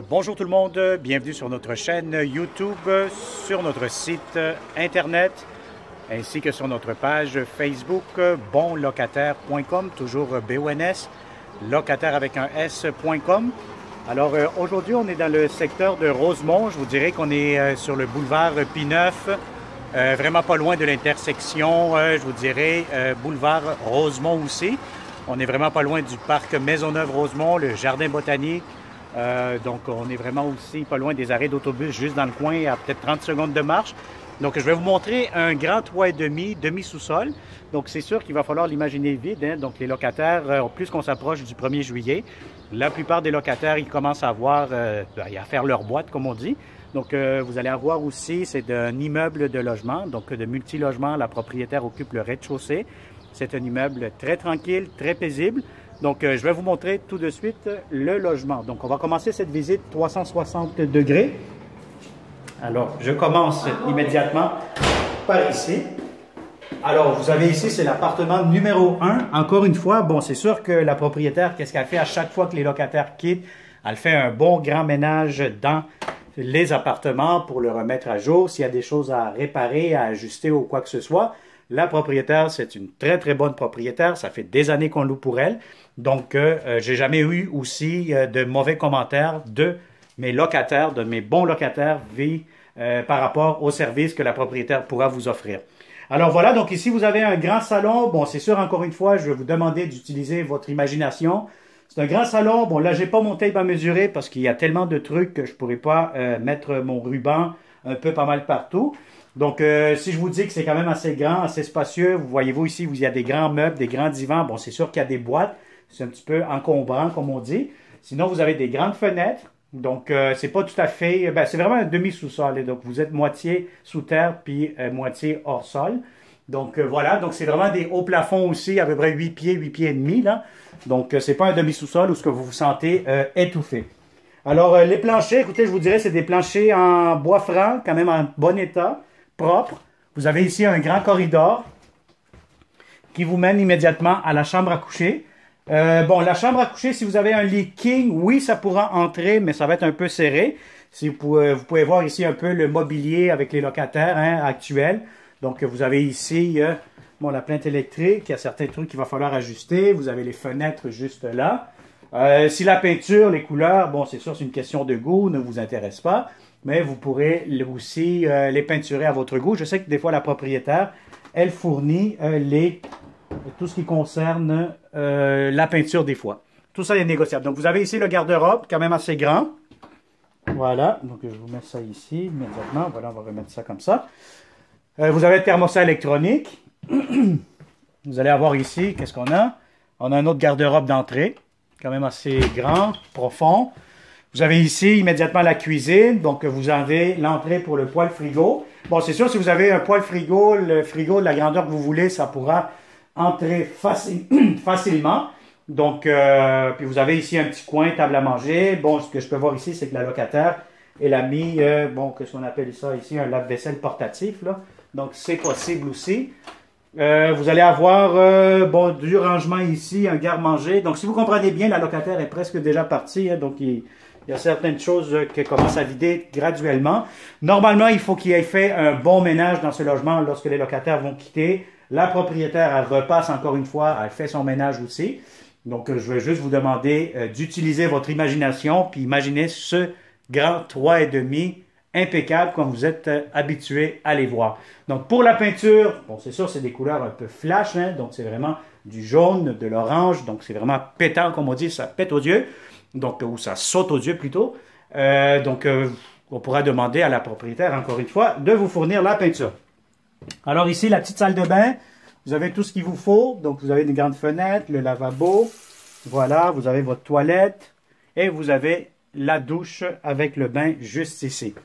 Bonjour tout le monde, bienvenue sur notre chaîne YouTube, sur notre site internet, ainsi que sur notre page Facebook bonlocataire.com, toujours BONS, locataire avec un S.com. Alors aujourd'hui, on est dans le secteur de Rosemont. Je vous dirais qu'on est sur le boulevard P9, vraiment pas loin de l'intersection, je vous dirais, boulevard Rosemont aussi. On est vraiment pas loin du parc Maisonneuve-Rosemont, le jardin botanique. Donc, on est vraiment aussi pas loin des arrêts d'autobus, juste dans le coin, à peut-être 30 secondes de marche. Donc, je vais vous montrer un grand toit et demi-sous-sol. Donc, c'est sûr qu'il va falloir l'imaginer vide, hein. Donc, les locataires, plus qu'on s'approche du 1er juillet, la plupart des locataires, ils commencent à avoir, à faire leur boîte, comme on dit. Donc, vous allez avoir aussi, c'est un immeuble de logement, donc de multi-logement. La propriétaire occupe le rez-de-chaussée. C'est un immeuble très tranquille, très paisible. Donc, je vais vous montrer tout de suite le logement. Donc, on va commencer cette visite 360 degrés. Alors, je commence immédiatement par ici. Alors, vous avez ici, c'est l'appartement numéro 1. Encore une fois, bon, c'est sûr que la propriétaire, qu'est-ce qu'elle fait à chaque fois que les locataires quittent? Elle fait un bon grand ménage dans les appartements pour le remettre à jour. S'il y a des choses à réparer, à ajuster ou quoi que ce soit, la propriétaire, c'est une très, très bonne propriétaire. Ça fait des années qu'on loue pour elle. Donc, j'ai jamais eu aussi de mauvais commentaires de mes locataires, de mes bons locataires par rapport au service que la propriétaire pourra vous offrir. Alors voilà, donc ici, vous avez un grand salon. Bon, c'est sûr, encore une fois, je vais vous demander d'utiliser votre imagination. C'est un grand salon. Bon, là, j'ai pas mon tape à mesurer parce qu'il y a tellement de trucs que je pourrais pas mettre mon ruban un peu pas mal partout. Donc, si je vous dis que c'est quand même assez grand, assez spacieux, vous voyez-vous ici, il y a des grands meubles, des grands divans. Bon, c'est sûr qu'il y a des boîtes. C'est un petit peu encombrant, comme on dit. Sinon, vous avez des grandes fenêtres. Donc, c'est pas tout à fait... c'est vraiment un demi-sous-sol. Donc, vous êtes moitié sous terre, puis moitié hors sol. Donc, voilà. Donc, c'est vraiment des hauts plafonds aussi, à peu près 8 pieds et demi, là. Donc, c'est pas un demi-sous-sol où ce que vous vous sentez étouffé. Alors, les planchers, écoutez, je vous dirais, c'est des planchers en bois franc, quand même en bon état, propre. Vous avez ici un grand corridor qui vous mène immédiatement à la chambre à coucher. Bon, la chambre à coucher, si vous avez un lit king, oui, ça pourra entrer, mais ça va être un peu serré. Si vous pouvez voir ici un peu le mobilier avec les locataires actuels. Donc, vous avez ici bon, la plainte électrique. Il y a certains trucs qu'il va falloir ajuster. Vous avez les fenêtres juste là. Si la peinture, les couleurs, bon, c'est sûr, c'est une question de goût, ne vous intéresse pas. Mais vous pourrez aussi les peinturer à votre goût. Je sais que des fois, la propriétaire, elle fournit tout ce qui concerne la peinture des fois. Tout ça est négociable. Donc, vous avez ici le garde-robe, quand même assez grand. Voilà. Donc, je vous mets ça ici immédiatement. Voilà, on va remettre ça comme ça. Vous avez le thermostat électronique. Vous allez avoir ici, qu'est-ce qu'on a? On a un autre garde-robe d'entrée, quand même assez grand, profond. Vous avez ici immédiatement la cuisine. Donc, vous avez l'entrée pour le poêle frigo. Bon, c'est sûr, si vous avez un poêle frigo, le frigo de la grandeur que vous voulez, ça pourra entrer facilement. Donc, puis vous avez ici un petit coin, table à manger. Bon, ce que je peux voir ici, c'est que la locataire, elle a mis, bon, qu'est-ce qu'on appelle ça ici, un lave-vaisselle portatif, là. Donc, c'est possible aussi. Vous allez avoir, bon, du rangement ici, un garde-manger. Donc, si vous comprenez bien, la locataire est presque déjà partie, hein, donc il y a certaines choses qui commencent à vider graduellement. Normalement, il faut qu'il ait fait un bon ménage dans ce logement lorsque les locataires vont quitter. La propriétaire, elle repasse encore une fois, elle fait son ménage aussi. Donc, je vais juste vous demander d'utiliser votre imagination, puis imaginez ce grand 3,5 impeccable comme vous êtes habitué à les voir. Donc, pour la peinture, bon, c'est sûr, c'est des couleurs un peu flash, hein, donc c'est vraiment du jaune, de l'orange, donc c'est vraiment pétant, comme on dit, ça pète aux yeux, donc, ou ça saute aux yeux plutôt. Donc, on pourra demander à la propriétaire, encore une fois, de vous fournir la peinture. Alors ici, la petite salle de bain, vous avez tout ce qu'il vous faut. Donc, vous avez une grande fenêtre, le lavabo. Voilà, vous avez votre toilette. Et vous avez la douche avec le bain juste ici.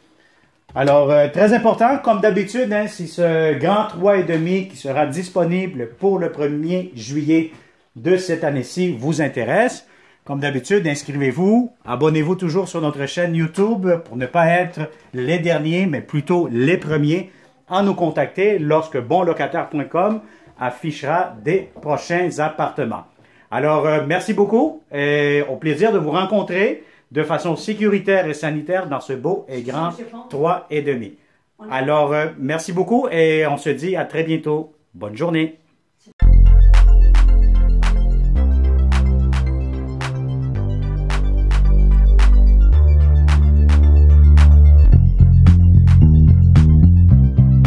Alors, très important, comme d'habitude, hein, si ce grand 3,5 qui sera disponible pour le 1er juillet de cette année-ci vous intéresse, comme d'habitude, inscrivez-vous. Abonnez-vous toujours sur notre chaîne YouTube pour ne pas être les derniers, mais plutôt les premiers à nous contacter lorsque bonlocataire.com affichera des prochains appartements. Alors, merci beaucoup et au plaisir de vous rencontrer de façon sécuritaire et sanitaire dans ce beau et grand 3,5. Alors, merci beaucoup et on se dit à très bientôt. Bonne journée.